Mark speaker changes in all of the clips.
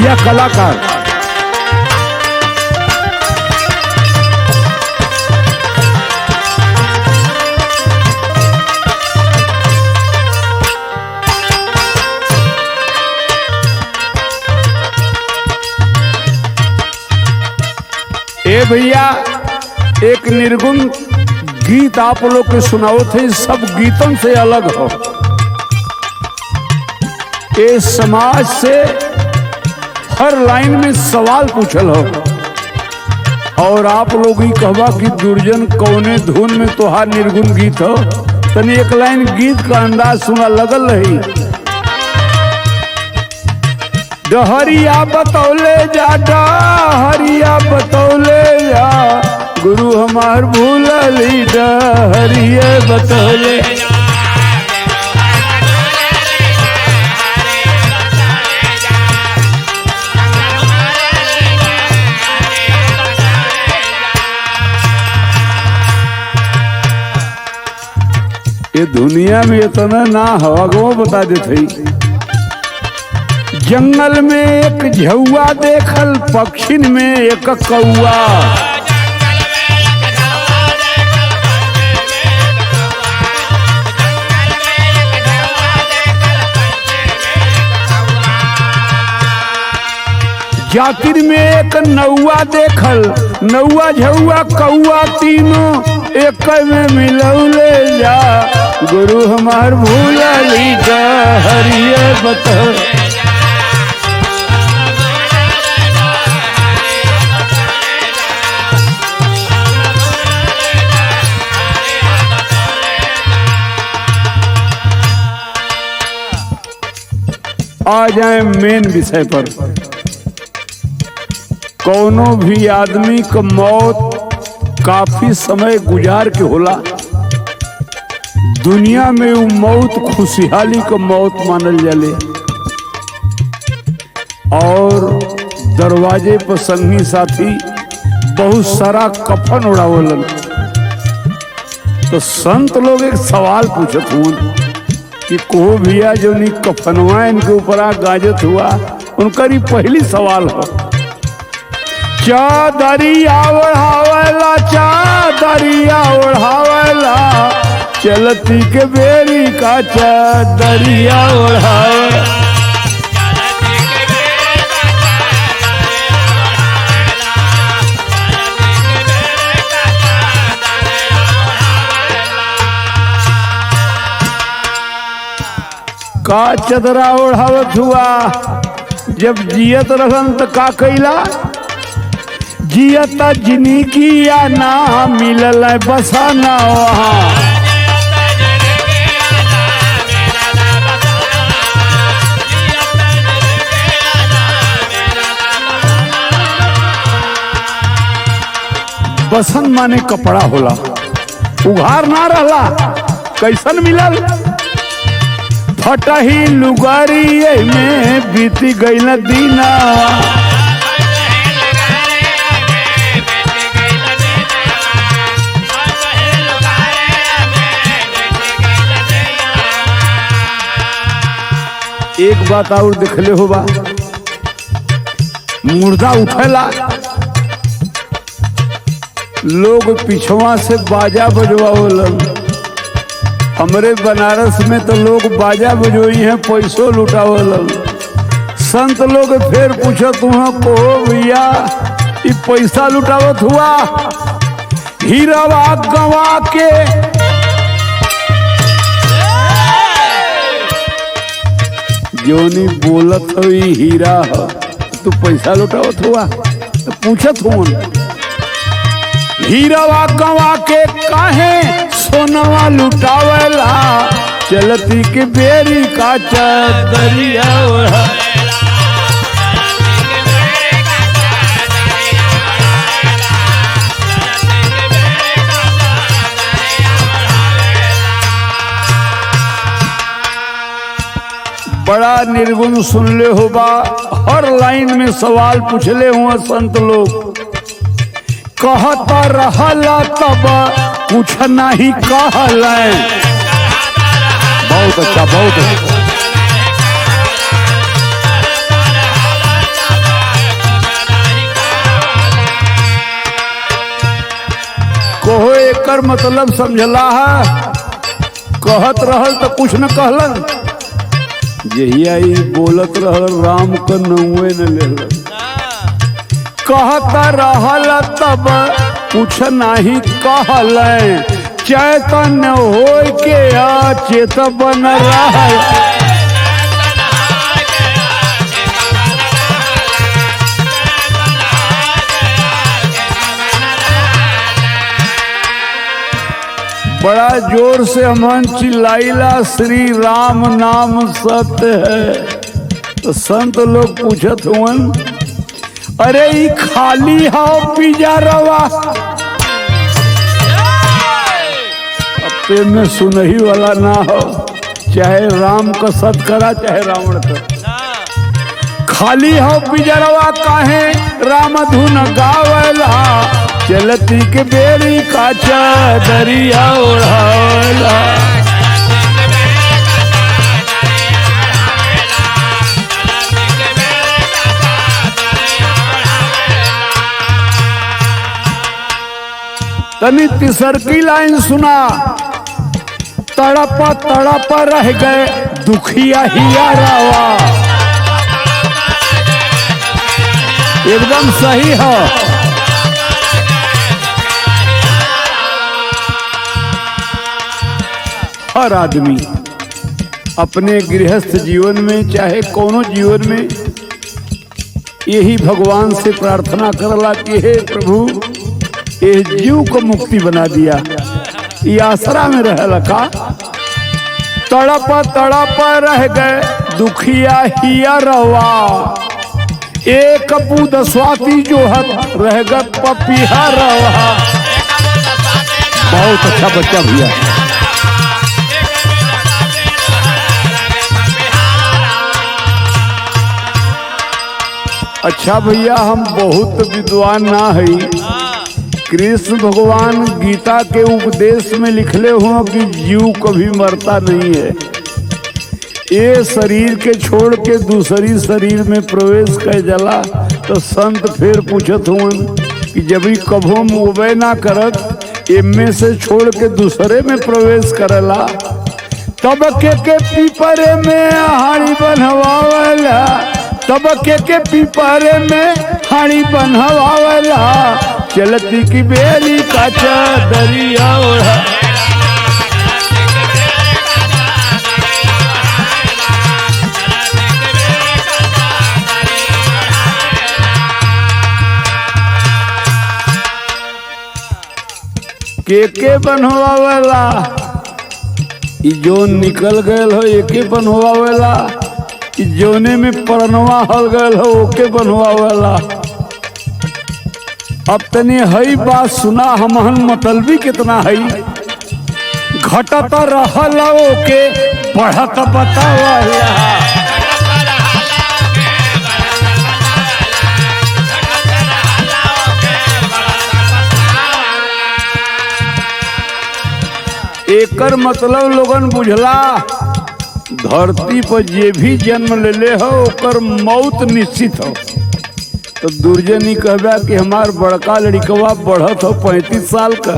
Speaker 1: या कलाकार। ए भैया, एक निर्गुण गीत आप लोग के सुनाओ थे, सब गीतों से अलग हो। ये समाज से हर लाइन में सवाल पूछल हो और आप लोग ही कहवा कि दुर्जन कौने धुन में तोहार निर्गुण गीत हो। तनी एक लाइन गीत का अंदाज सुना लगल रही। डहरिया बतौले जा, डहरिया बतौले जा, गुरु हमार भूलली डहरिया बतौले। ये दुनिया में इतना ना हवा गो बता देते। जंगल में एक झौआ देखल, पक्षिन में एक कौआ। जातिर में एक नौआ देखल, नौआ झौआ कौआ तीनों एक में मिलौले जा, गुरु हमार भूलली डहरिया बतौले। आ जाए मेन विषय पर। कौनो भी आदमी का मौत काफी समय गुजार के होला। दुनिया में वो मौत खुशहाली का मौत मानल जाले और दरवाजे पर संगी साथी बहुत सारा कफन उड़ावलन। तो संत लोग एक सवाल पूछत हुए कि को भैया जो नी कफनवा इनके ऊपर गाजत हुआ, उनका ही पहली सवाल हो। चादरिया ओढ़ावला, चादरिया ओढ़ावला, चलती के बेरी का चादरिया ओढ़ावला। का चदरा ओढ़ावत हुआ, जब जियत रहन तो का कैला, जियता जिंदगी या ना मिलल बसाना वहाँ। बसन माने कपड़ा होला, उघार ना रहला, कैसन मिलल, फटही लुगारी में बीत गईल दीना। एक बात और देखले होबा, मुर्दा उठेला, लोग पिछवा से बाजा बजवावलन। हमरे बनारस में तो लोग बाजा बजोई हैं, पैसों लुटावलन। संत लोग फिर पूछत हुआ को भैया ये पैसा लुटावत हुआ, हीरावा गवा के जोनी बोलत हुई हीरा हो, तू पैसा लुटावत हुआ। तो पूछत हुआ हीरावा गवा के काहे सोनवा लुटावला, चलती के बेरी का चादरिया ओढ़ा। बड़ा निर्गुण सुनले होबा, हर लाइन में सवाल पूछले हुआ संत लोग। कहता रहला तब कुछ नहीं कहल। बहुत अच्छा, बहुत अच्छा। एकर मतलब समझला है? कहत रहल तो कुछ न कहलन, यही आई बोलत रहल राम का नौवे न ले। कहता रहल तब कुछ नहीं कहल, चैतन्य हो के अचेत बन रहल। बड़ा जोर से हमन चिल्लाइला श्री राम नाम सत्य है। तो संत लोग पूछत हुवन, अरे ई खाली हो पिजरवा? अपने में सुनही वाला ना हो, चाहे राम का सत करा चाहे रावण का। खाली हो पिजरवा काहे राम धुन गावला, चलती के बेड़ी का चादरिया ओढ़ावला। तनी तीसर की लाइन सुना, तड़प तड़प रह गए दुखिया हिया रावा। एकदम सही है। हर आदमी अपने गृहस्थ जीवन में चाहे कोनो जीवन में यही भगवान से प्रार्थना करला कि हे प्रभु ये जीव को मुक्ति बना दिया, ये आसरा में रहला का। तड़प तड़प रह गए दुखिया हिया रवा, एक बूंद स्वाति जो हत रह गत पपिहा रवा। बहुत अच्छा बच्चा भैया। अच्छा भैया, हम बहुत विद्वान ना है। कृष्ण भगवान गीता के उपदेश में लिखले हो कि जीव कभी मरता नहीं है। ये शरीर के छोड़ के दूसरी शरीर में प्रवेश कर जाला। तो संत फिर पूछत हुआ कि जब भी कभो मुबे ना करत इनमें से छोड़ के दूसरे में प्रवेश करला, तब के पीपरे में हाड़ी बनवावला, तब के पीपरे में हाड़ी बनवावला, चलती की बेली का चादरिया ओढ़ा। के बनवावेला, ई जोन निकल गयल हो एके बनवावेला, ई जोने में परनवा हल गयल हो ओके बनवावेला। अब तनी हई बात सुना, हमहन मतलबी कितना हई। घटत रहल ओके बढ़त बतावला, एकर मतलब लोगन बुझला, धरती पर जे भी जन्म ले ले हो ओकर मौत निश्चित हो। तो दुर्जनी कहबा कि हमार बड़का लड़कवा बढ़त हो 35 साल का,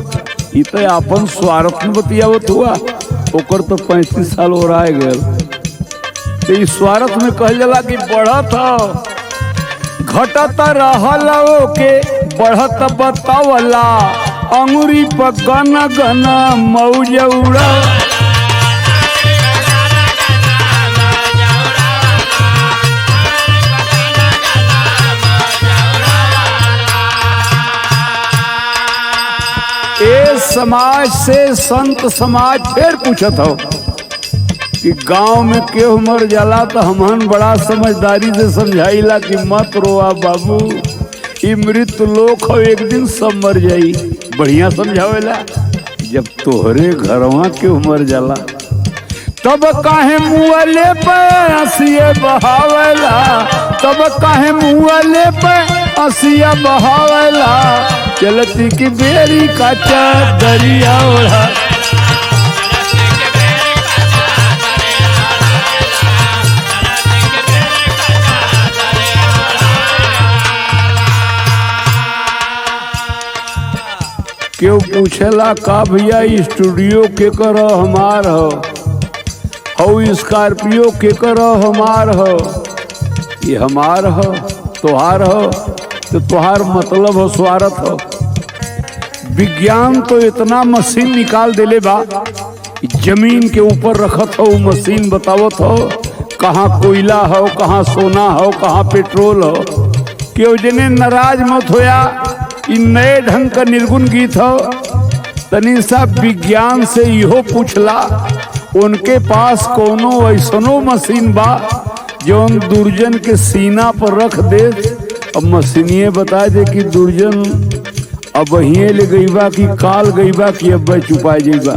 Speaker 1: ई तो अपन स्वार्थ में बतियावत हुआ, ओकर तो 35 साल और आए गए। तो इस स्वार्थ में कहल जाला कि बढ़त हो। घटत रहल ओके बढ़त बतावला, अंगुरी पर गन गन मौज उड़ा। ए समाज से संत समाज फिर पूछत हो कि गांव में केहू मर जाला तो हमहन बड़ा समझदारी से समझाइला कि मत रोआ बाबू, ई मृत लोक हो, एक दिन सब मर जाई। बढ़िया समझावेला। जब तोहरे घरवा क्यों मर जाला तब काहे मुँहले पे हंसिया बहावेला, तब काहे मुँहले पे हंसिया बहावेला, चलती की बेरी का चादरिया ओढ़ा। क्यों पूछेला का भैया स्टूडियो के करो हमार हो स्कॉर्पियो के करो हमार हो, ये हमार हो तोहार हो तो तोहार मतलब हो स्वार्थ हो। विज्ञान तो इतना मशीन निकाल देले बा, जमीन के ऊपर रखत हो मशीन बतावत हो कहाँ कोयला हो, कहाँ सोना हो, कहाँ पेट्रोल हो। क्यों जने नाराज मत होया, इन नए ढंग का निर्गुण गीत हो। तनी सा विज्ञान से इहो पूछला, उनके पास कोनो ऐसनो मशीन बा जौन दुर्जन के सीना पर रख दे, अब मशीनिए बता दे कि दुर्जन अब वहीं ले गईबा कि काल गईबा कि अब चुपा जाइबा।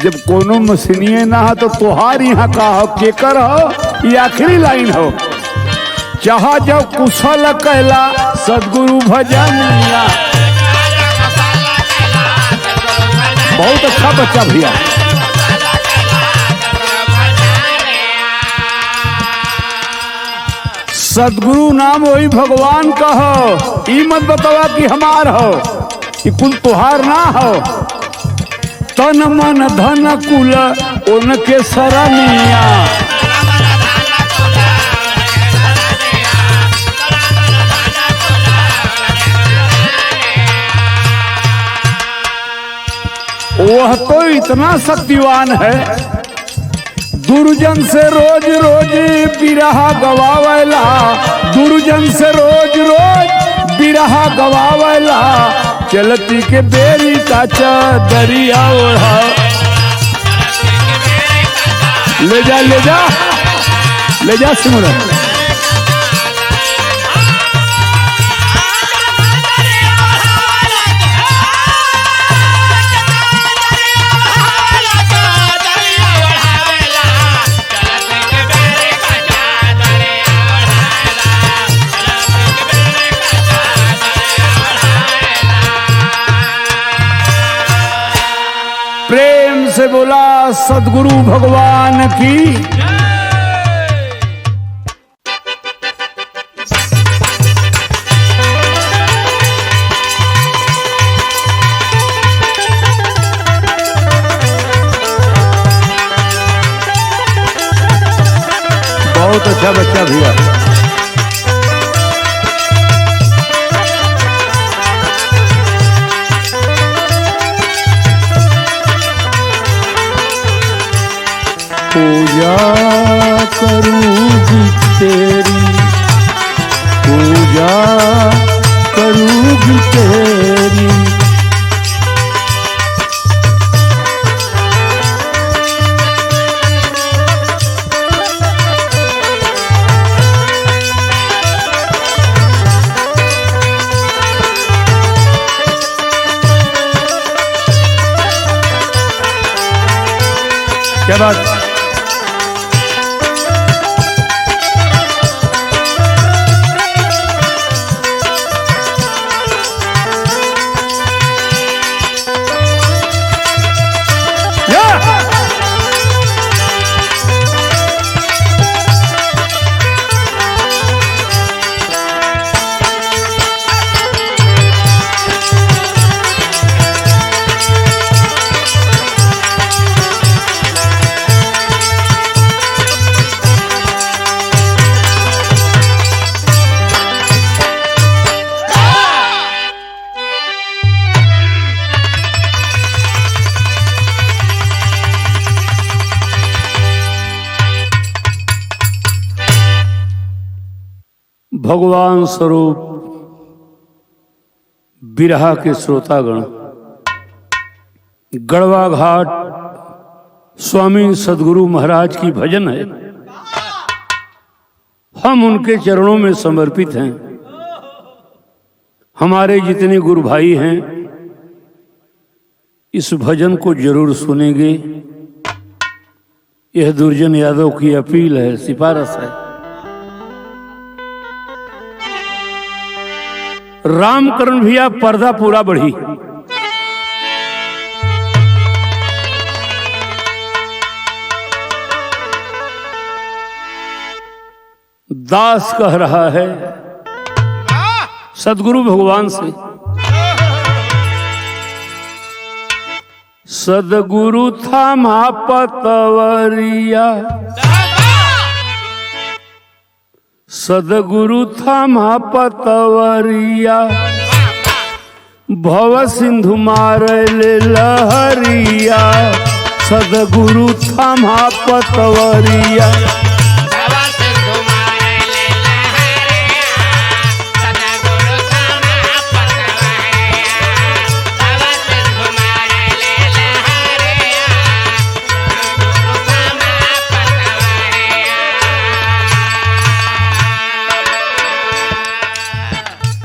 Speaker 1: जब कोनो मशीनिए ना हो तो तोहार यहाँ का हो, केकर हो, ये आखिरी लाइन हो। चाहा जब कुशल कहला सदगुरु भजनिया। बहुत अच्छा बच्चा भैया। सदगुरु नाम वही भगवान का हो, ई मत बतावा कि हमार हो, कि कुल तुहार ना हो। तन मन धन कुल उनके सरनिया। वह तो इतना शक्तिवान है, दुर्जन से रोज रोज बिरहा गवावेला, दुर्जन से रोज रोज बिरहा गवावेला। चलती के बेरी का दरिया ओढ़ा। ले जा ले जा ले जा सिमरन। प्रेम से बोला सदगुरु भगवान की। बहुत अच्छा बच्चा भैया। पूजा करूँगी तेरी, पूजा करूँगी तेरी। क्या बात। भगवान स्वरूप बिरहा के श्रोतागण, गढ़वा घाट स्वामी सदगुरु महाराज की भजन है। हम उनके चरणों में समर्पित हैं। हमारे जितने गुरु भाई हैं इस भजन को जरूर सुनेंगे। यह दुर्जन यादव की अपील है, सिफारिश है। रामकरण भैया पर्दा पूरा बढ़ी। दास कह रहा है सदगुरु भगवान से, सदगुरु थामा पतवरिया, सदगुरु थामा पतवरिया, भव सिंधु मारले लहरिया। सदगुरु थामा पतवरिया,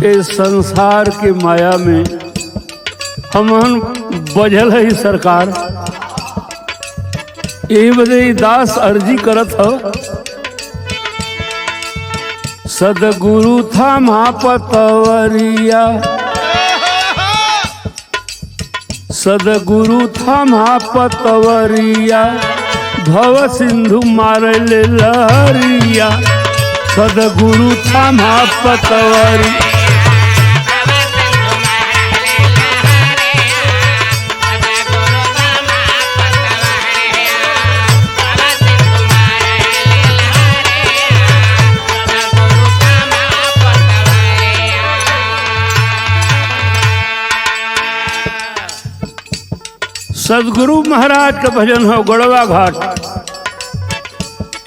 Speaker 1: इस संसार के माया में हमन बजल है सरकार। यही वजह दास अर्जी करत हो, सदगुरु थामा पतवरिया, सदगुरु थामा पतवरिया, भव सिंधु मारले लहरिया। सदगुरु थामा पतवरिया, सदगुरु महाराज का भजन हो गड़वा घाट।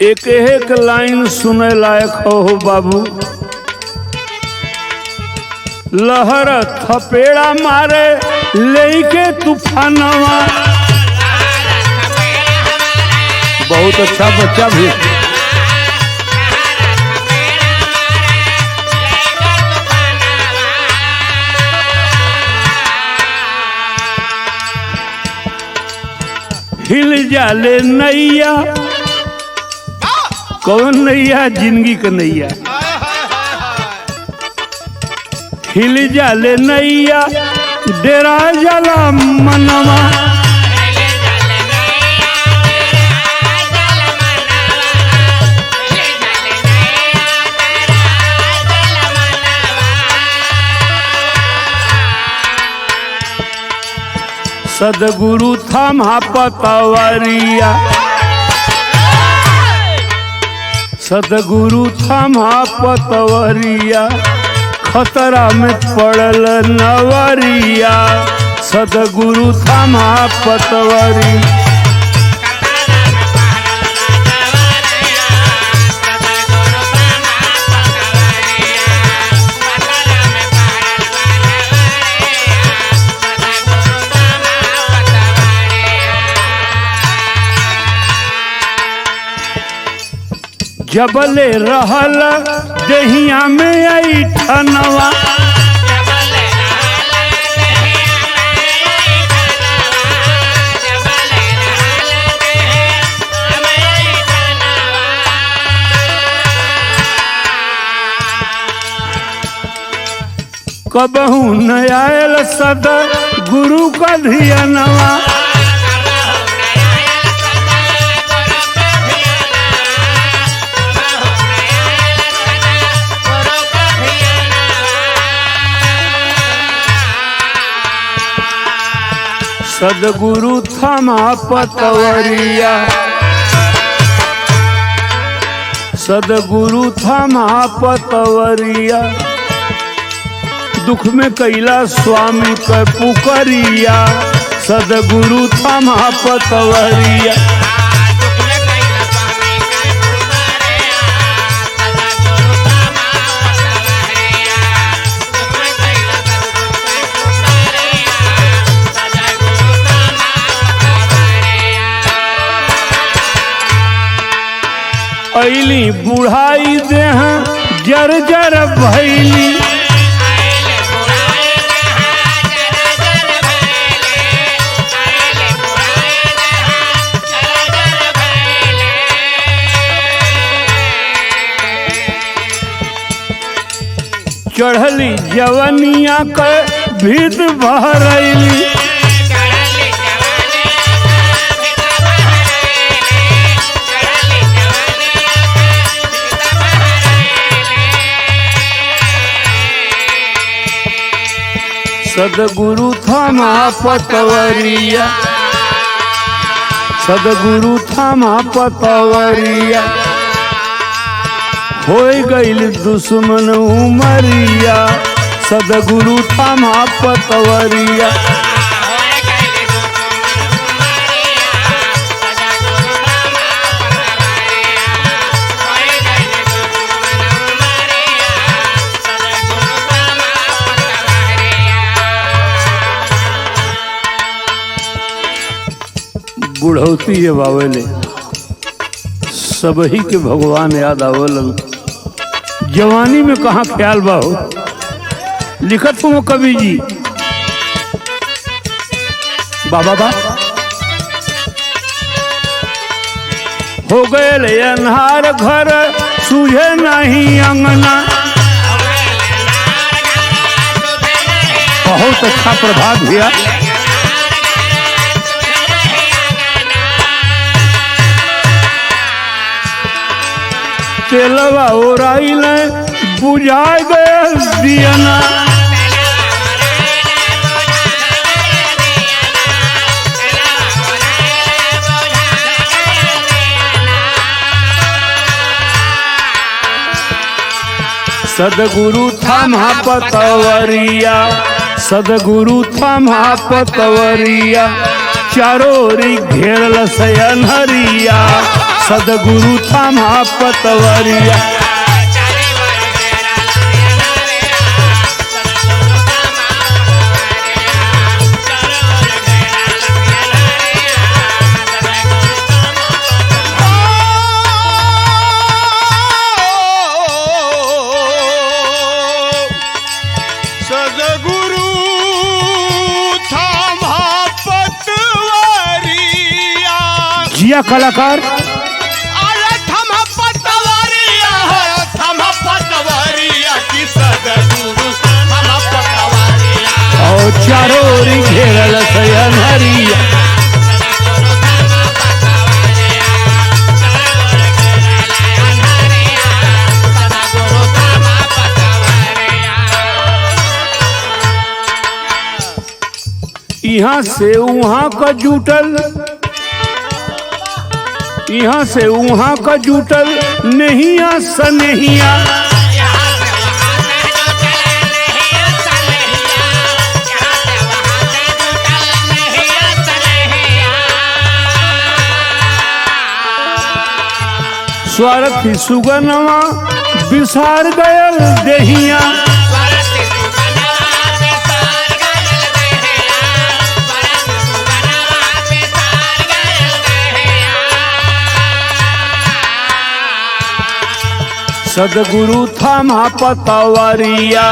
Speaker 1: एक एक लाइन सुने लायक हो बाबू। लहर थपेड़ा मारे लेके तूफानवा, बहुत अच्छा बच्चा भी। हिल जाले नैया, कौन नैया? जिंदगी का नैया। हिल जाले नैया, डेरा जला मनवा। सदगुरु थामा पतवरिया, सदगुरु थामा पतवरिया, खतरा में पड़ल नवरिया। सदगुरु थामा पतवरिया, जबले रहल दहिया में आई ठनवा। कबहू न आयल सदा गुरु का धियनवा। सदगुरु थामा पतवरिया, सदगुरु थामा पतवरिया, दुख में कैला स्वामी का पुकरिया। सदगुरु थामा पतवरिया, ऐली बुढ़ाई देह जर जर भैली। चढ़ली जवनिया के भीत भरैली। सदगुरु थामा पतवरिया, सदगुरु थामा पतवरिया, हो गईल दुश्मन उमरिया, सदगुरु थामा पतवरिया। बुढ़ौती ये बावेले सबही के भगवान याद आवलन, जवानी में कहाँ ख्याल बाहो। लिखत हो कवि जी बाबा हो गए अन्हार घर सूझे नहीं अंगना। बहुत अच्छा प्रभात भैया। तेलवा ओराइल बुझाए गए दियना, सदगुरु थामा पतवरिया, सदगुरु थामा पतवरिया, चारों ओरी घेरल से अन्हरिया, सदगुरु थामा पतवरिया।
Speaker 2: सदगुरु थामा पतवरिया,
Speaker 1: जिया कलाकार और चारों ओरी घेरल से अन्हरिया। यहाँ से वहाँ का जुटल, यहाँ से वहाँ का जुटल नहिया सनहिया, स्वार्थी सुगनवा बिसार गयल देहिया, सदगुरु थामा पतवरिया,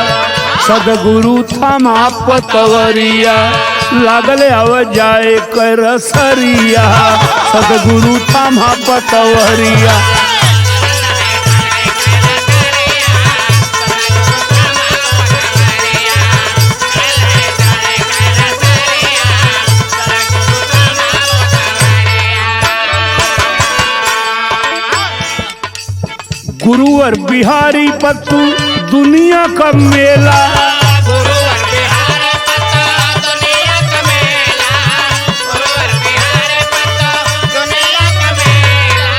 Speaker 1: सदगुरु थामा पतवरिया, लागले आव जाए कर सरिया, सदगुरु थामा पतवरिया। गुरुवर बिहारी पत्तू दुनिया का मेला,
Speaker 2: गुरुवर बिहारी पत्तू दुनिया का मेला, गुरुवर बिहारी पत्तू दुनिया का मेला।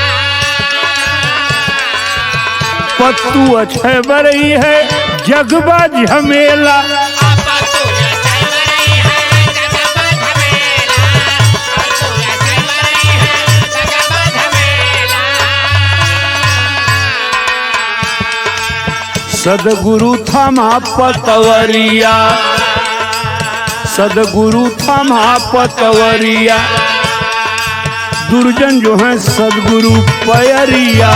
Speaker 1: पत्तू अछे बरई है जगबा झमेला, सदगुरु थामा पतवरिया, सदगुरु थामा पतवरिया, दुर्जन जो है सदगुरु पयरिया,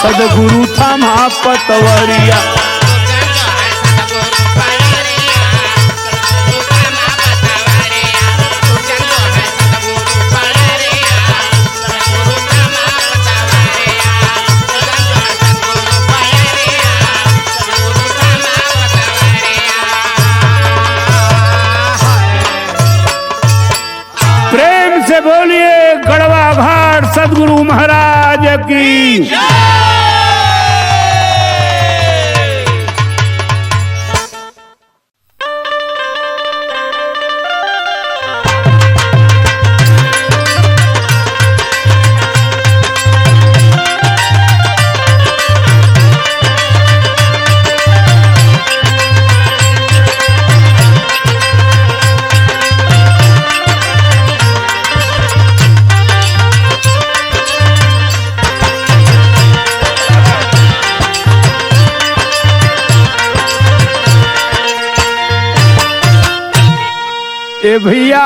Speaker 1: सदगुरु थामा पतवरिया। से बोलिए गढ़वा घाट सदगुरु महाराज की। ए भैया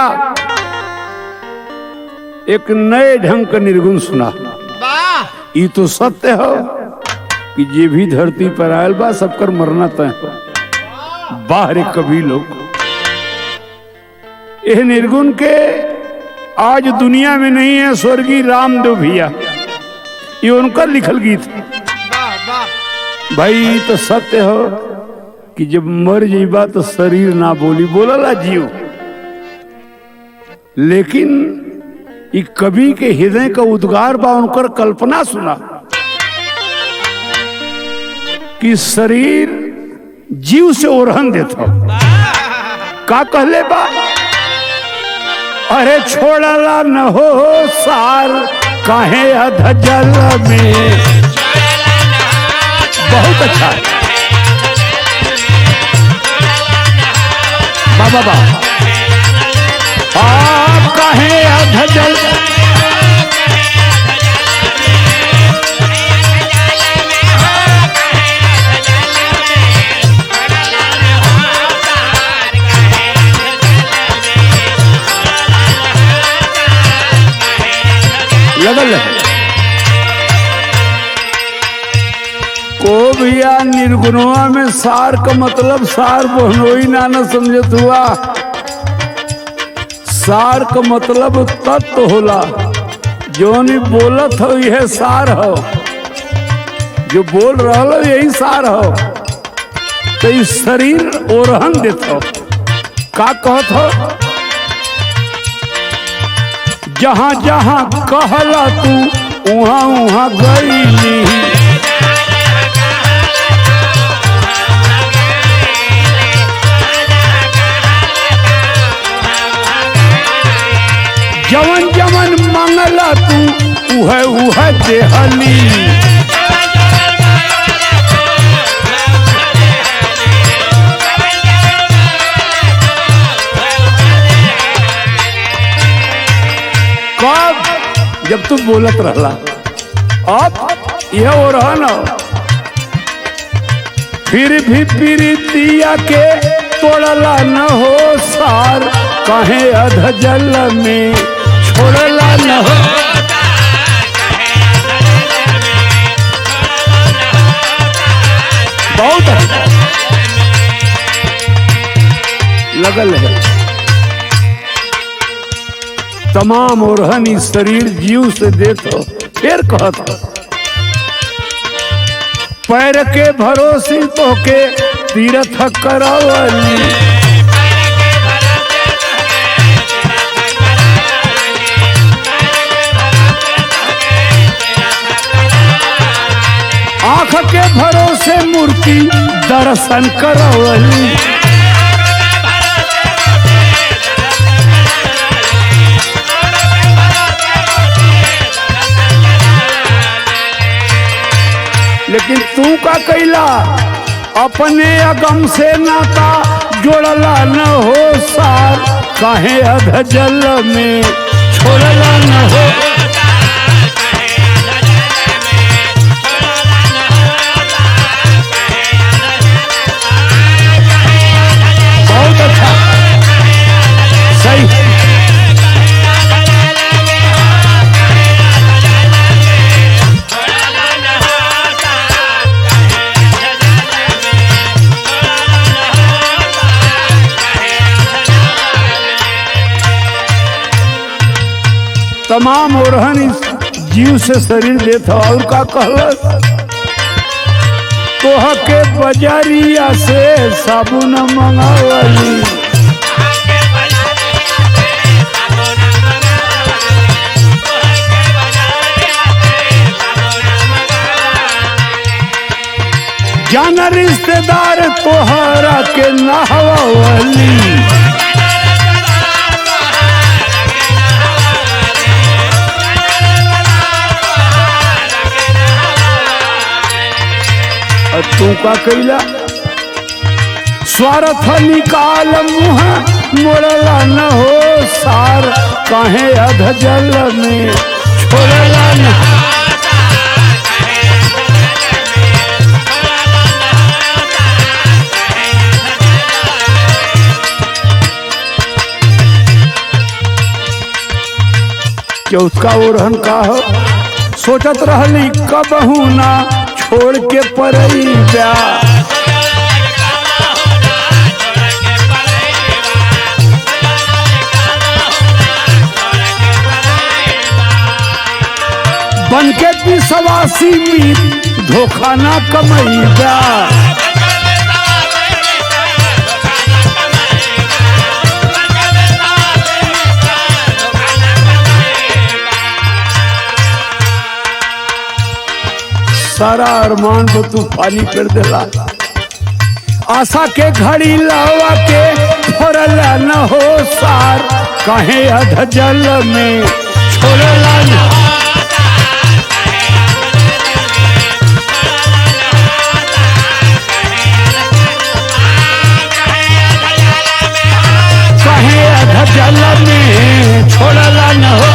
Speaker 1: एक नए ढंग का निर्गुण सुना।
Speaker 2: वाह
Speaker 1: ये तो सत्य हो कि जे भी धरती पर आयल बा सबकर मरना तय बाहर कभी लोग यह निर्गुण के आज दुनिया में नहीं है। स्वर्गीय रामदेव भैया ये उनका लिखल गीत
Speaker 2: वाह वाह
Speaker 1: भाई तो सत्य हो कि जब मर जाइबा तो शरीर ना बोली बोलला जीव, लेकिन ये कवि के हृदय का उद्गार बा उनकर कल्पना सुना कि शरीर जीव से ओरहन देता का कहले बा। अरे छोड़ला न हो सार काहे अध जल में। बहुत अच्छा बाबा बा आप काहे अध जल लगल है को भैया निर्गुणवा में सार का मतलब सार बहनोई ना न समझत हुआ। सार का मतलब तत्व होला जो नहीं बोलत हो यह सार हो, जो बोल रहा हो यही सार हो। तो इस शरीर ओरहन देता हो का कहत हो। जहां जहां कहला तू उहाँ उहाँ गईली, जवन जवन मंगला तू उह उह देहली। कब जब तू बोलत रहला अब यह हो रहा ना। फिर भी प्रीतिया के तोड़ला न हो सार काहे अध जल में छोड़ला न हो। बहुत लगल है तमाम ओरहन इस शरीर जीव से देतो। फिर कहत पैर के भरोसे तो के तीर्थ करवली, आँख के भरोसे मूर्ति दर्शन करवली। लेकिन तू का कैला अपने अगम से नाता जोड़ला न हो सार काहे अध जल में छोड़ला न हो। बहुत अच्छा सही तमाम ओरहन इस जीव से शरीर देता। और का कहलस तोह के बजारिया से साबुन मंगावली, जाना रिश्तेदार तोहरा के नहवावली। तू का कैला स्वार्थ निकाल मुँह मोड़ला न हो सार काहे अध जल में छोड़ला न। चौथा ओरहन का हो सोचत रहली कबहू ना छोड़ के परई ब्या बन के विश्वासी मीत धोखा ना कमई ब्या सारा अरमान तो तूफानी कर देला आशा के घड़ी लावा के फोड़ला न हो सार कहे अध जल में छोड़ला न कहे अध जल में छोड़ला न हो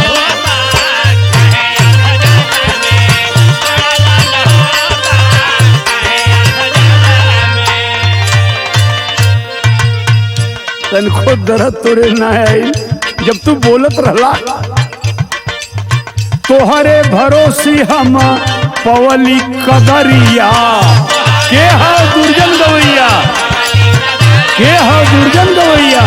Speaker 1: तनको दर्द तोरे ना आई जब तू बोलत रहला तोहरे भरोसी हम पवली कदरिया के हा दुर्जन गवैया के हा दुर्जन गवैया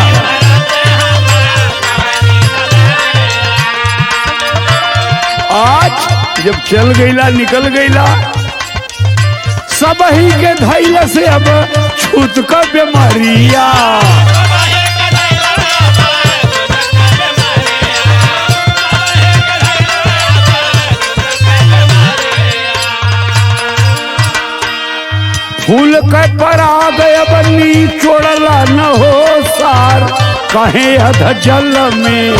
Speaker 1: आज जब चल गईला निकल गईला सब ही के धैल से अब छूत का बीमारिया फूल के पराग बनी छोड़ला न हो सार कहे अध जल में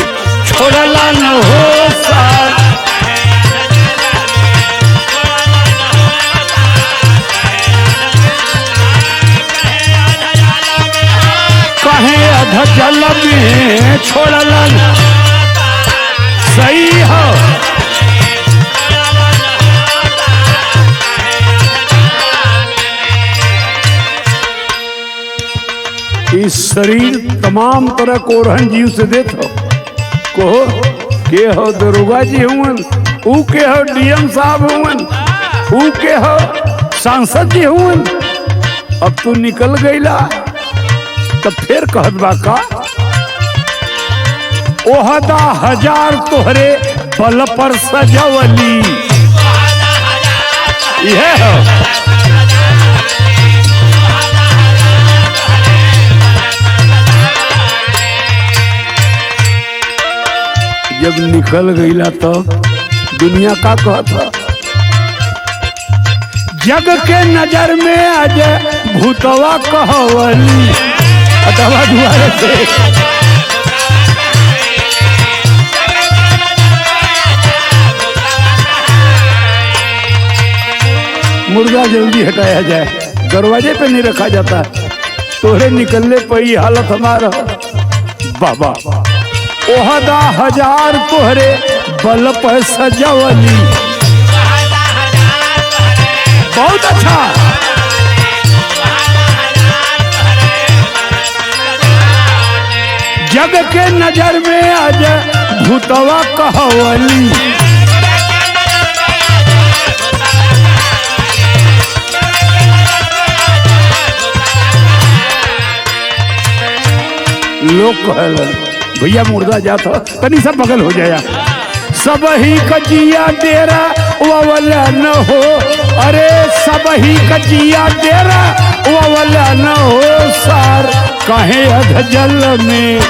Speaker 1: छोड़ला न हो सार कहे अध जल में छोड़ला न सही हो इस शरीर तमाम तरह को ओरहन जीव से देत हो को के हो दरोगा जी हुवन ऊ के हो डीएम साहब हुवन ऊ के हो सांसद जी हुवन अब तू निकल गईला तब फिर कहत बा का ओहदा हजार तोहरे बल पर सजवली यह हो जब निकल गईला तो दुनिया का कहता जग के नजर में आज भूतवा कहवली अतवा दुआरे से मुर्गा जल्दी हटाया जाए दरवाजे पे नहीं रखा जाता तोहरे निकलने पर ही हालत हमारा बाबा ओहदा हजार तोहरे बल पर सजवली बहुत अच्छा जग के नजर में आज भूतवा कहवली लोग कहलन भैया मुर्दा जाता तनी सब बगल हो जाया सब ही कजिया डेरा वाला न हो अरे सब ही कजिया डेरा वाला न हो सार कहे अध जल में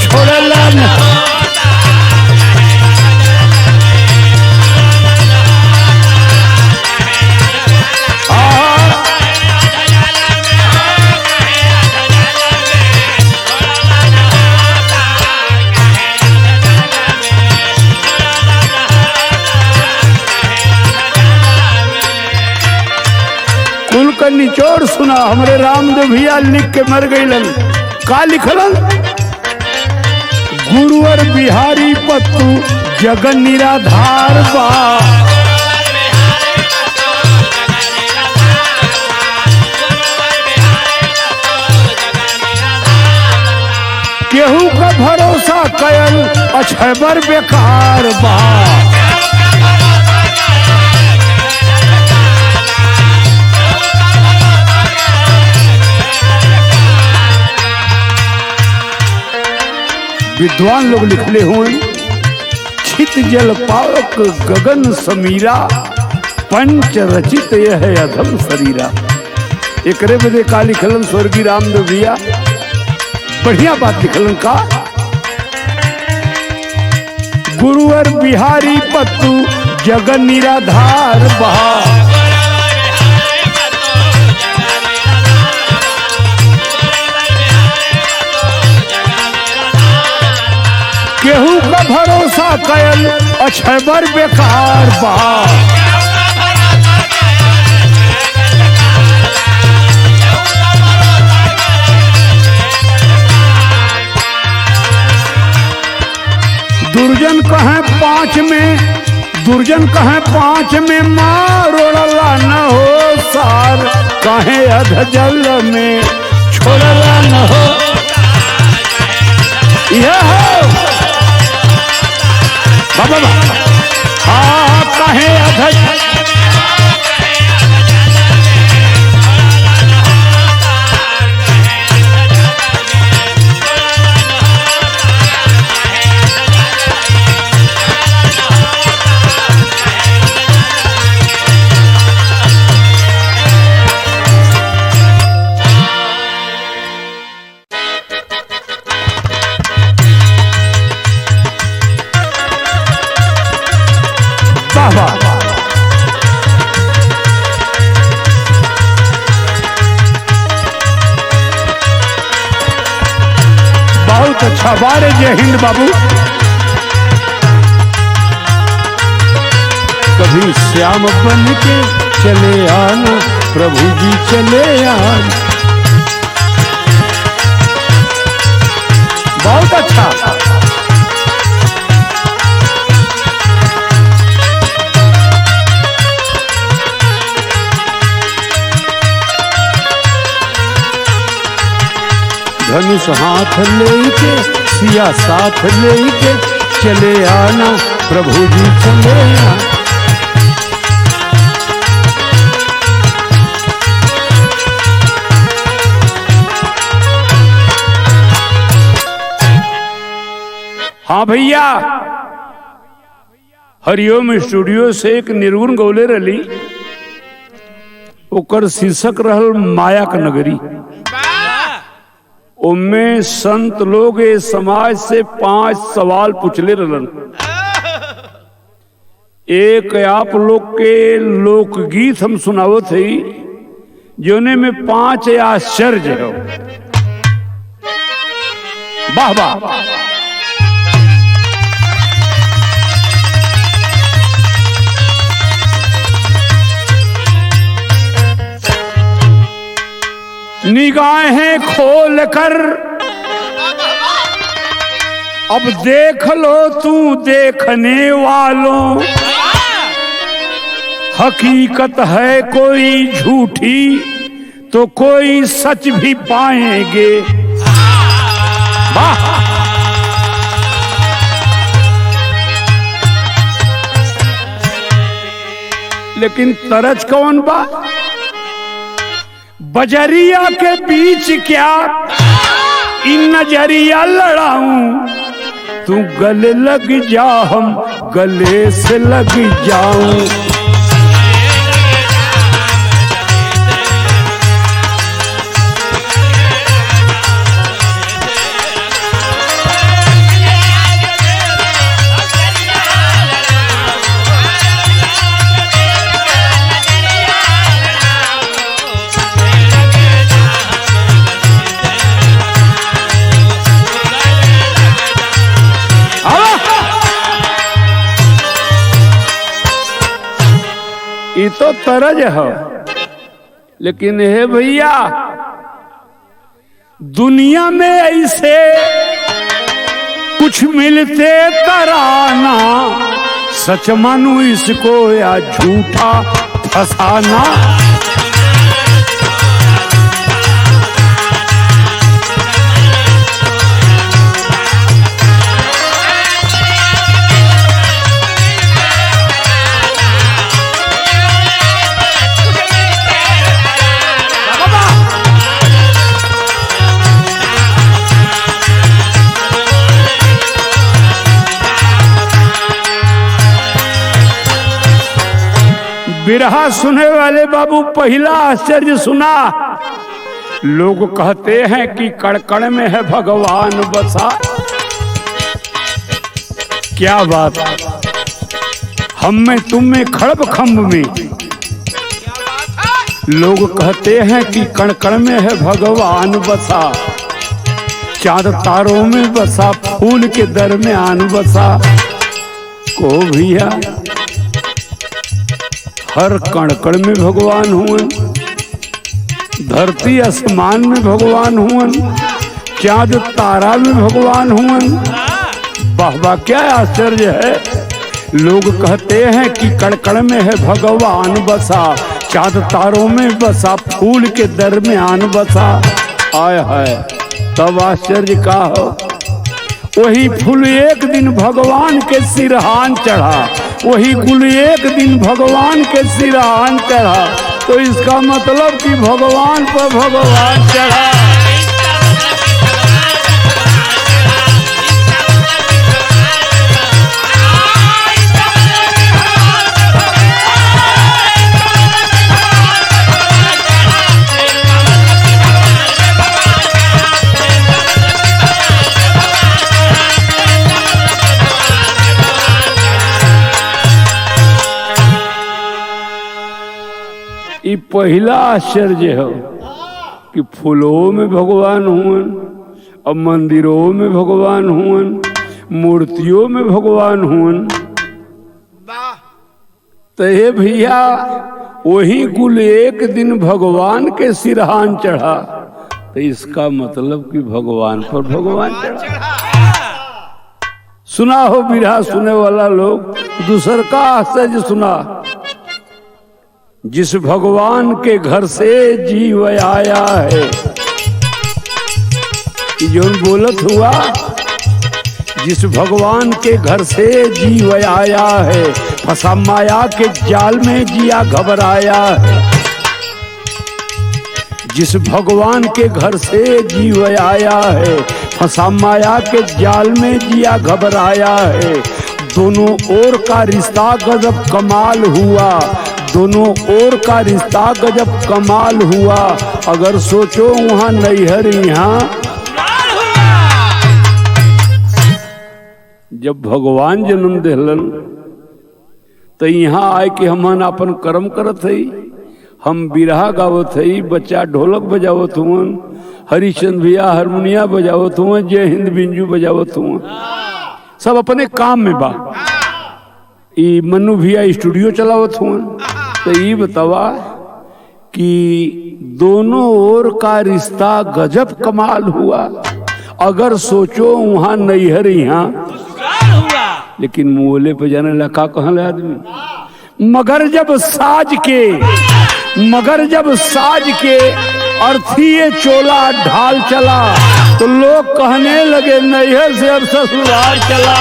Speaker 1: छोड़ला न कुल का निचोड़ सुना हमरे रामदेव भैया लिख के मर गईलन का लिखलन गुरुवर बिहारी पत्तू जगन निराधार बा केहू का भरोसा कयल अछबर बेकार बा। विद्वान लोग लिखले हुए छित जल पावक गगन समीरा पंच रचित यह अधम शरीरा। एकरे बदे का लिखलन स्वर्गीय रामदेव भैया, बढ़िया बात लिखलन का। गुरुवर बिहारी पत्तू जगन निराधार बहा। केहू का भरोसा कयल अछबर बेकार बा। दुर्जन कहें पाँच में मारोड़ला न हो सार, कहें अध जल में छोड़ला न हो। यह बाबा हाँ कहें अध बहुत अच्छा बारे। जय हिंद बाबू। कभी श्याम बन के चले आना प्रभु जी चले आना। बहुत अच्छा। धनुष हाथ लेके सिया साथ लेके चले आना प्रभु जी चले आना। हाँ भैया, हरिओम स्टूडियो से एक निर्गुण गौले रली, ओकर शीर्षक रहल माया का नगरी। उनमें संत लोग समाज से 5 सवाल पूछले रहलन। एक आप लोग के लोकगीत हम सुनावत है, जोने में 5 आश्चर्य हो। वाह वाह। निगाहें खोल कर अब देख लो तू देखने वालों, हकीकत है कोई झूठी तो कोई सच भी पाएंगे। वाह। लेकिन तरज कौन बा? बजरिया के बीच क्या इन नजरिया लड़ाऊं, तू गले लग जा हम गले से लग जाऊं। ये तो तरज है, लेकिन हे भैया दुनिया में ऐसे कुछ मिलते तराना, सच मानू इसको या झूठा फसाना। बिरहा सुने वाले बाबू पहला आश्चर्य सुना। लोग कहते हैं कि कड़कड़ में है भगवान बसा। क्या बात, हम में तुम में खड़ब खम्ब में। लोग कहते हैं कि कड़कड़ में है भगवान बसा, चांद तारों में बसा, फूल के दरमियान बसा। को भैया हर कणकण में भगवान हुए, धरती आसमान में भगवान हुए, चांद तारा में भगवान हुए। वाह वाह, क्या आश्चर्य है। लोग कहते हैं कि कणकण में है भगवान बसा, चांद तारों में बसा, फूल के दरमियान बसा। आय हाय, तब आश्चर्य का हो। वही फूल एक दिन भगवान के सिरहान चढ़ा, वही गुल एक दिन भगवान के सिरहान चढ़ा। तो इसका मतलब कि भगवान पर भगवान चढ़ा। ये पहला आश्चर्य है कि फूलों में भगवान हुए, अब मंदिरों में भगवान हुए, मूर्तियों में भगवान हुए। तो ये भैया वही कुल एक दिन भगवान के सिरहान चढ़ा। तो इसका मतलब कि भगवान पर भगवान चढ़ा। सुना हो बिरहा सुने वाला लोग। दूसर का आश्चर्य सुना। जिस भगवान के घर से जीव आया है, जो बोलत हुआ, जिस भगवान के घर से जीव आया है, फंसा माया के जाल में जिया घबराया है। जिस भगवान के घर से जीव आया है, फंसा माया के जाल में जिया घबराया है। दोनों ओर का रिश्ता गजब कमाल हुआ, दोनों ओर का रिश्ता गजब कमाल हुआ। अगर सोचो वहां नैहर यहाँ। जब भगवान जन्म दिलन तो यहाँ आए कि हमन अपन कर्म करत हई। हम बिरहा गावत हई, बच्चा ढोलक बजावत हुआ, हरिचंद भैया हारमोनिया बजावत हुआ, जय हिंद बिंजू बजावत हुआ, सब अपने काम में बा। ई मनु भैया स्टूडियो चलावत हुआ। तो ये बतावा कि दोनों ओर का रिश्ता गजब कमाल हुआ। अगर सोचो वहां नैहर यहाँ, लेकिन मोले पे जाने लगा कहल आदमी। मगर जब साज के अर्थी ये चोला ढाल चला, तो लोग कहने लगे नैहर से अब ससुराल चला।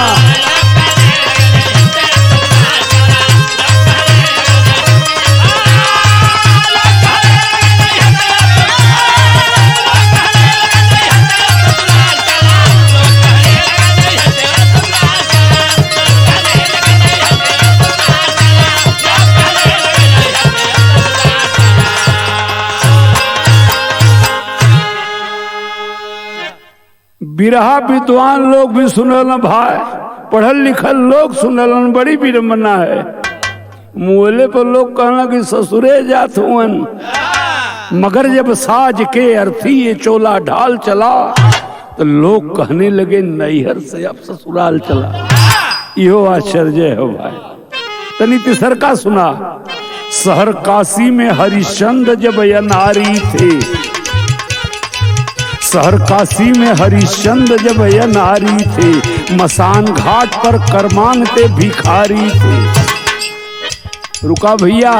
Speaker 1: बिरहा विद्वान लोग भी सुनलन भाई, पढ़ल लिखल लोग सुनलन। बड़ी विडम्बना है। मुहले पर लोग कहना कि ससुरे जात हुअन, मगर जब साज के अर्थी ये चोला ढाल चला, तो लोग कहने लगे नैहर से अब ससुराल चला। यो आश्चर्य है भाई। तनी तीसर का सुना। शहर काशी में हरिश्चंद्र जब अनारी थे, शहर काशी में हरिश्चंद्र जब अनारी थे, मसान घाट पर कर मांगते भिखारी थे। रुका भैया,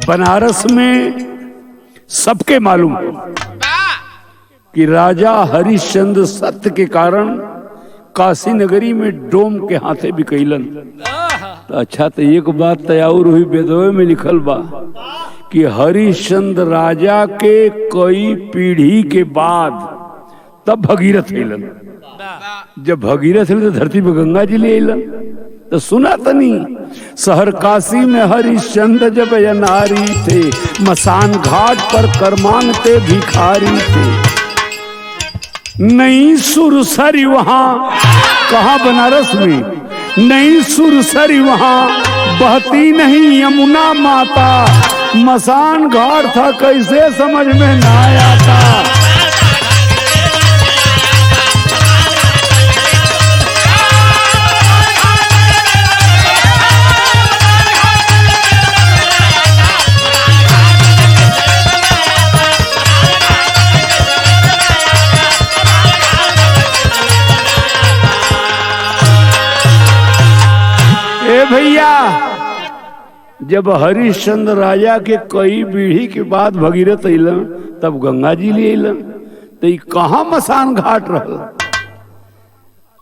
Speaker 1: बनारस में सबके मालूम कि राजा हरिश्चंद्र सत्य के कारण काशी नगरी में डोम के हाथे बिकैलन। तो अच्छा, तो एक बात तयाउर हुई, वेदों में लिखल बा कि हरिश्चंद्र राजा के कई पीढ़ी के बाद तब भगीरथ अलन। जब भगीरथ अलन तो धरती पर गंगा जी ले अलन। तो सुना तनी, शहर काशी में हरिश्चंद्र जब अनारी थे, मसान घाट पर कर मांगते भिखारी थे। नई सुरसरी वहां, कहा बनारस में, नई सुरसरी वहां बहती नहीं यमुना माता। मसान घाट था कैसे समझ में ना आता। भैया जब हरिश्चंद्र राजा के कई पीढ़ी के बाद भगीरथ अलन, तब गंगा जी ले अलन, तो ये कहाँ मसान घाट रहल।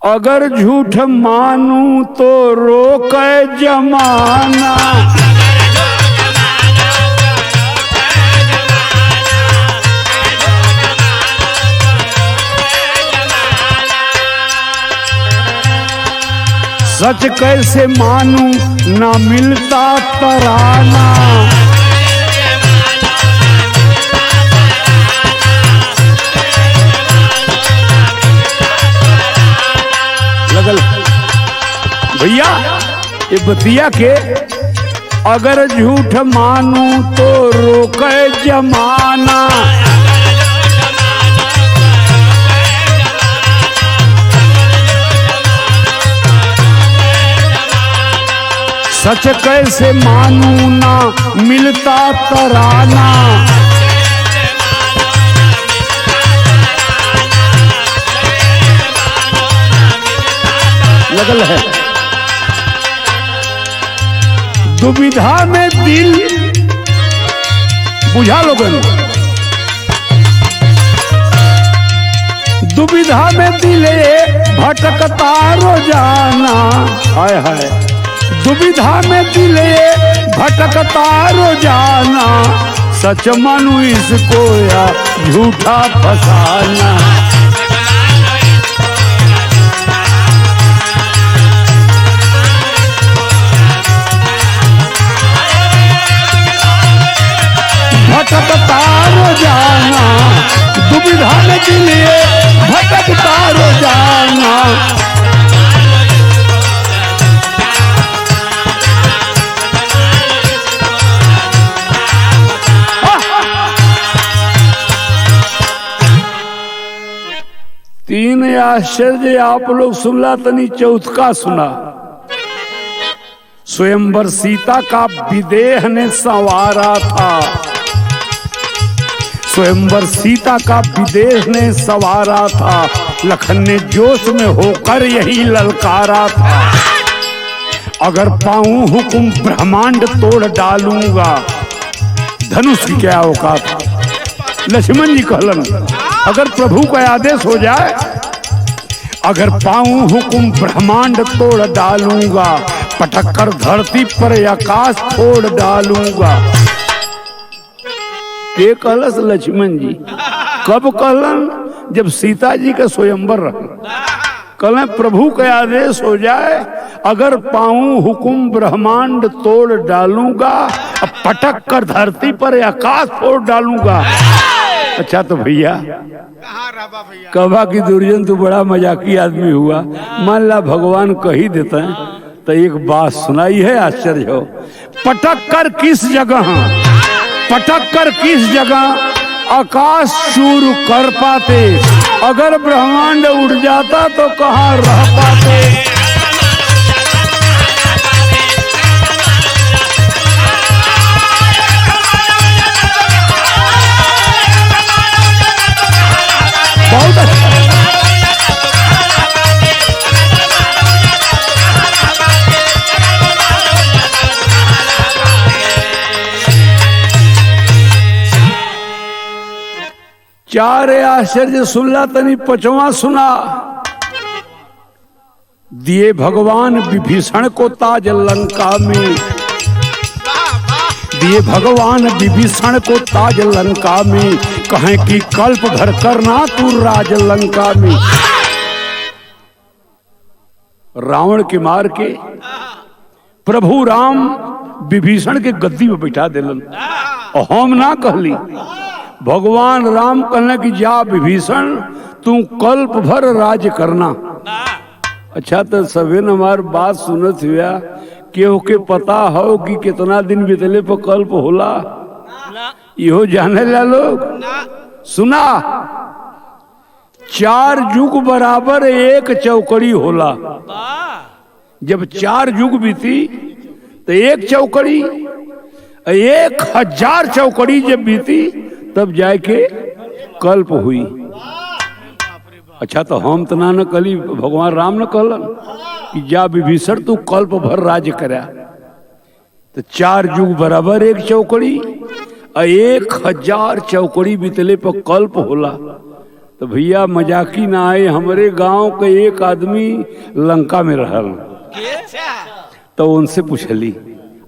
Speaker 1: अगर झूठ मानू तो रोक जमाना, सच कैसे मानू ना मिलता तराना। लगल भैया ये बतिया के, अगर झूठ मानू तो रोके जमाना। सच कैसे मानू ना मिलता तराना। लगल है दुविधा में दिल, बुझा लोगन, दुविधा में दिल भटकता रोजाना। हाय हाय दुविधा में दिल भटकता रोजाना। सच मानू इसको या झूठा फसाना। भटकता रोजाना, दुविधा में दिल भटकता रोजाना। तीन आश्चर्य आप लोग सुनला, तनी चौथा सुना। स्वयंवर सीता का विदेह ने संवारा था। स्वयंवर सीता का विदेह ने संवारा था। लखन ने जोश में होकर यही ललकारा था। अगर पाऊं हुकुम ब्रह्मांड तोड़ डालूंगा। धनुष की क्या औकात। लक्ष्मण जी कहलन अगर प्रभु का आदेश हो जाए, अगर पाऊं हुकुम ब्रह्मांड तोड़ डालूंगा। पटक कर धरती पर आकाश फोड़ डालूंगा। ये कहलस लक्ष्मण जी। कब कहलन? जब सीता जी का स्वयंवर रहा। कहले प्रभु का आदेश हो जाए, अगर पाऊं हुकुम ब्रह्मांड तोड़ डालूंगा। पटक कर धरती पर आकाश फोड़ डालूंगा। अच्छा तो भैया कबा की दुर्जन तो बड़ा मजाकी आदमी हुआ। मान ला भगवान कही देते हैं तो एक बात सुनाई है, आश्चर्य हो। पटक कर किस जगह, पटक कर किस जगह आकाश चूर कर पाते। अगर ब्रह्मांड उड़ जाता तो कहाँ रह पाते। बहुत अच्छा। चार आश्चर्य सुनला, तनी पचवा सुना। दिए भगवान विभीषण को ताज लंका में। दिए भगवान विभीषण को ताज लंका में। कहें कि कल्प भर करना तू राज लंका में। रावण के मार के प्रभु राम विभीषण के गद्दी में बैठा दिलन और हम ना कहली। भगवान राम कहने कि जा विभीषण तू कल्प भर राज करना। अच्छा तो सभी ने हमार बात सुनत हुआ केहू के पता हो कि कितना दिन बीतले पर कल्प होला, इहो जाने ला लोग। सुना 4 युग बराबर 1 चौकड़ी होला। जब 4 युग बीती तो 1 चौकड़ी, 1000 चौकड़ी जब बीती तब जाके कल्प हुई। अच्छा तो हम तो ना कहली, भगवान राम ने कहलन कि जा विभीषण तू कल्प भर राज करा। तो 4 युग बराबर 1 चौकड़ी, 1000 चौकड़ी बीतले पर कल्प होला। तो भैया मजाकी ना आए, हमारे गांव के एक आदमी लंका में रहल। तो उनसे पूछली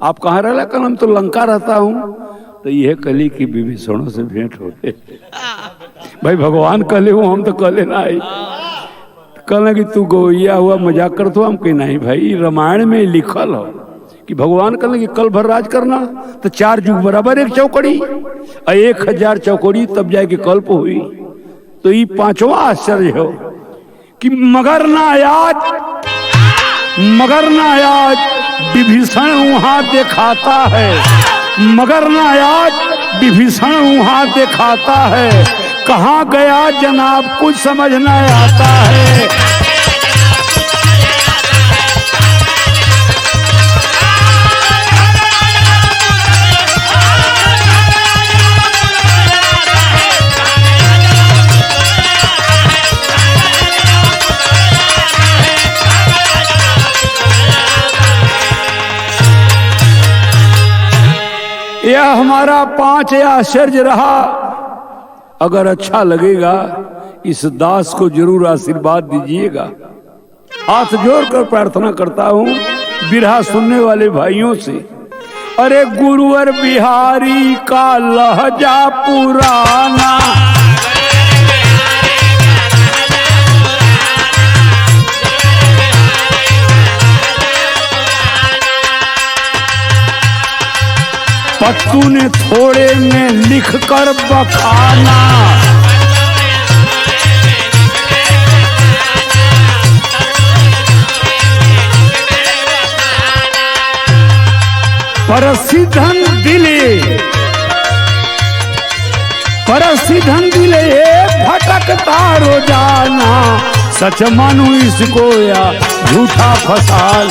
Speaker 1: आप कहाँ रहला? कल हम तो लंका रहता हूँ। तो यह कहली कि विभीषणों से भेंट होते। भाई भगवान कहले हो, हम तो कहले ना आई। कहना कि तू गोइया हुआ मजाक करते हो। हम कही नहीं भाई, रामायण में लिखल हो कि भगवान कहले कि कल भर राज करना। तो 4 युग बराबर 1 चौकड़ी, 1000 चौकड़ी तब जाके कल्प हुई। तो ये 5वां आश्चर्य हो कि मगर ना आज विभीषण वहां दिखाता है, मगर ना आज विभीषण वहां दिखाता है। कहाँ गया जनाब कुछ समझ न आता है। यह हमारा 5 आश्चर्य रहा। अगर अच्छा लगेगा इस दास को जरूर आशीर्वाद दीजिएगा। हाथ जोड़कर प्रार्थना करता हूँ बिरहा सुनने वाले भाइयों से। अरे गुरुवर बिहारी का लहजा पुराना, पत्तू ने थोड़े में लिखकर बखाना। परसिधन दिले भटकता रोजाना। सच मानू इसको या झूठा फसाल।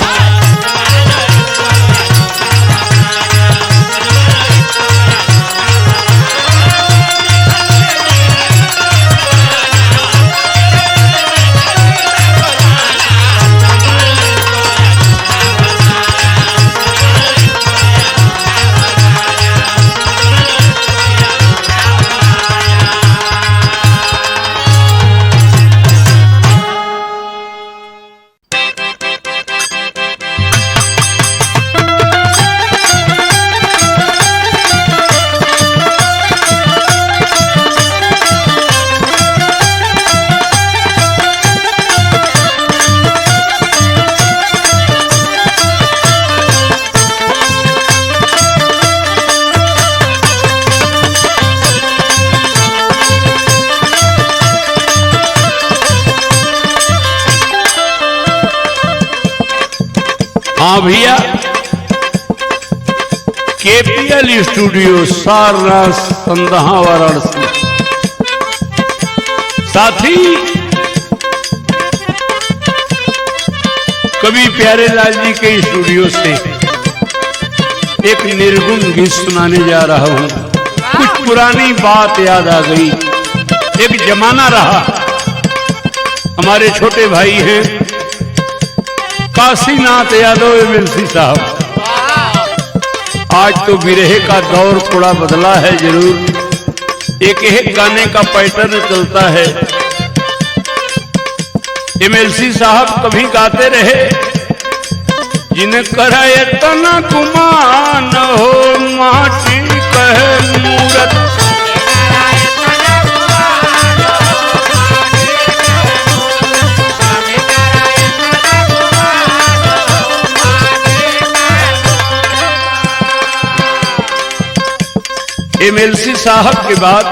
Speaker 1: हाँ भैया, केपीएल स्टूडियो सारनाथ संदहा वाराणसी। साथी कवि प्यारे लाल जी के स्टूडियो से एक निर्गुण गीत सुनाने जा रहा हूँ। कुछ पुरानी बात याद आ गई। एक जमाना रहा, हमारे छोटे भाई हैं काशीनाथ यादव एमएलसी साहब। आज तो विरह का दौर थोड़ा बदला है जरूर, एक गाने का पैटर्न चलता है। एमएलसी साहब कभी गाते रहे, जिन्हें करे तना गुमान हो माटी कहे मूरत। एमएलसी साहब के बाद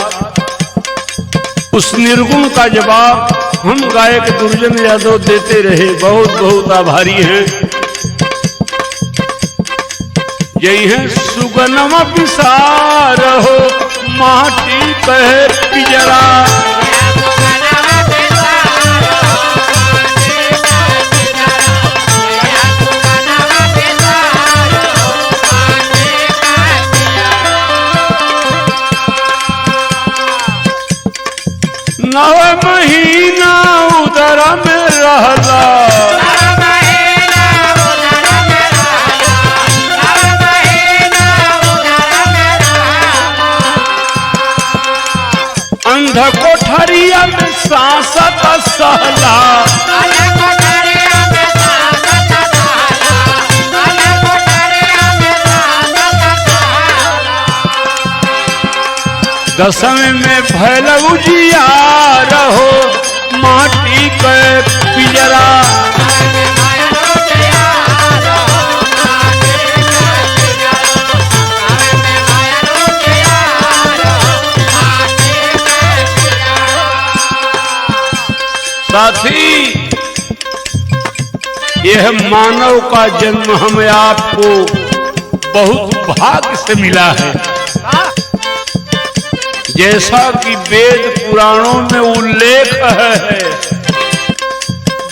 Speaker 1: उस निर्गुण का जवाब हम गायक दुर्जन यादव देते रहे। बहुत बहुत आभारी हैं। यही है सुगनमा विसार हो माटी कहे पिजरा। नव महीना उदर में रहला अंध कोठरिया में सांसत सहला। दसवें में भैलव जियार हो माटी के पिजरा। साथी, यह मानव का जन्म हमें आपको बहुत भाग्य से मिला है। जैसा कि वेद पुराणों में उल्लेख है,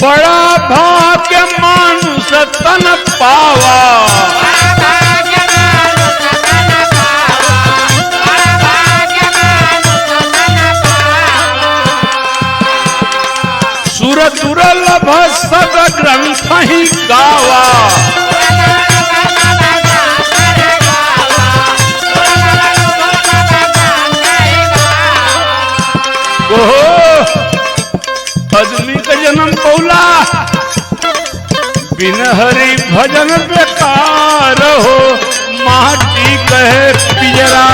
Speaker 1: बड़ा भाग्य मानुष तन पावा। सुर दुर्लभ सब ग्रंथ ही गावा। आदमी का जन्म पौला बिन हरि भजन बेकार हो माटी कहे पिजरा।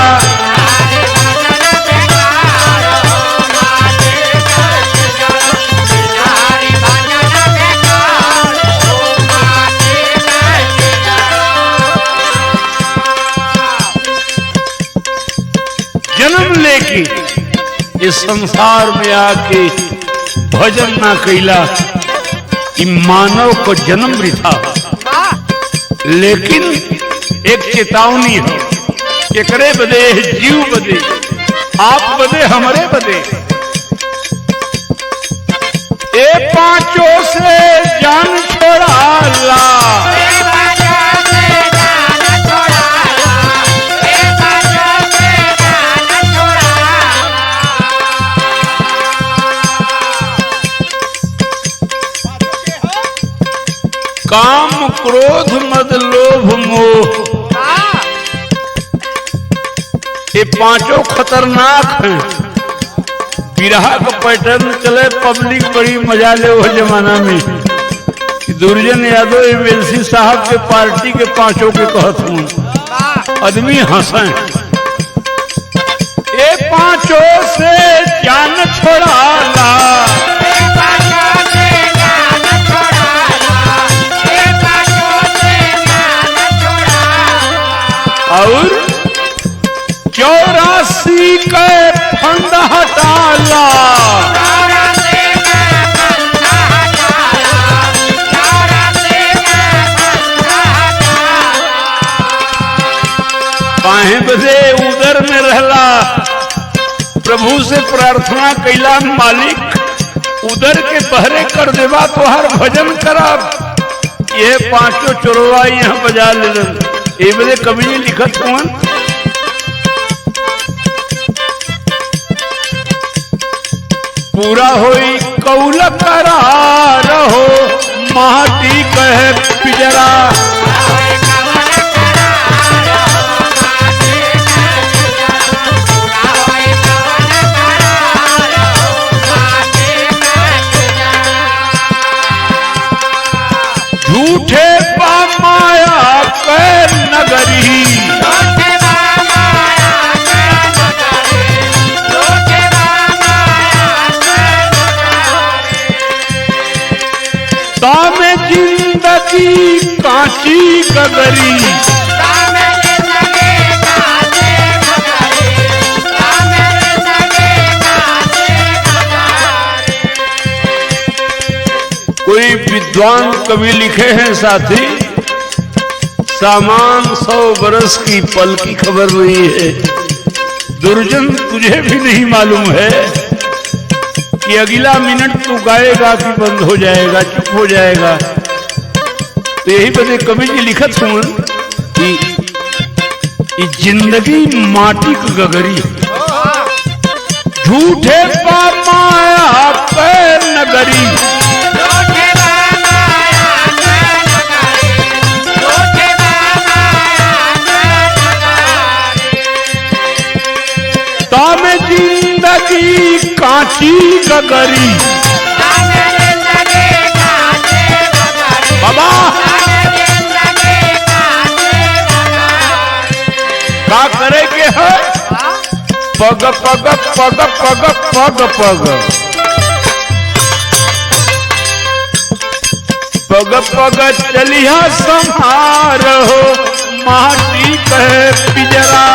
Speaker 1: जन्म लेके इस संसार में आके भजन ना कैला, मानव को जन्म वृथा। लेकिन एक चेतावनी है, एकरे बदे जीव बदे, आप बदे, हमरे बदे। ए पांचों से जान छोड़ाला, काम क्रोध मद लोभ मोह, ये पांचों खतरनाक हैं। बिरहा का पैटर्न चले, पब्लिक बड़ी मजा ले वो जमाना में। दुर्जन यादव एमएलसी साहब के पार्टी के पांचों के कहत हूँ, आदमी हंसे। ये पांचों से जान छोड़ाला, और 84 के फंद हटाला। काहे बदे उदर में रहला, प्रभु से प्रार्थना कैला, मालिक उदर के बहरे कर देवा तो हर भजन करब। ये पांचों चोरवा यहाँ बजा ले। ये बदे कभी नहीं लिखत कौन, पूरा होई कौल करार हो माटी कहे पिजरा। झूठे पामाया के नगरी, तामे जिंदगी काची गगरी, कोई विद्वान कवि लिखे हैं साथी, सामान 100 बरस की पल की खबर नहीं है। दुर्जन तुझे भी नहीं मालूम है कि अगला मिनट तू गाएगा कि बंद हो जाएगा, चुप हो जाएगा। तो यही बदे कवि जी लिखत हूं कि जिंदगी माटी की गगरी, झूठे पामाया पे नगरी। तामे जिंदगी कांची गगरी, बाबा का करे के है? पग पग पग पग पग पग पग पग चलिया संहार हो, माटी कहे पिजरा।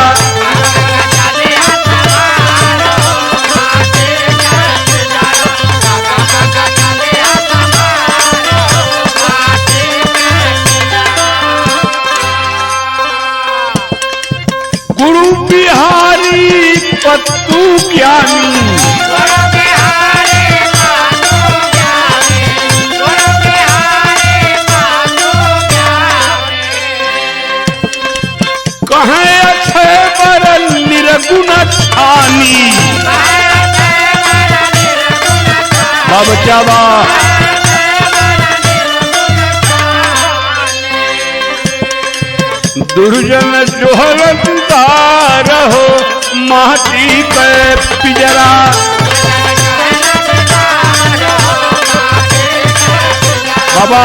Speaker 1: गुरु बिहारी पत्तू ज्ञानी, कहे अच्छे बर निर्गुण छानी। बचावा दुर्जन जोहरदार हो, माटी पे पिजरा। बाबा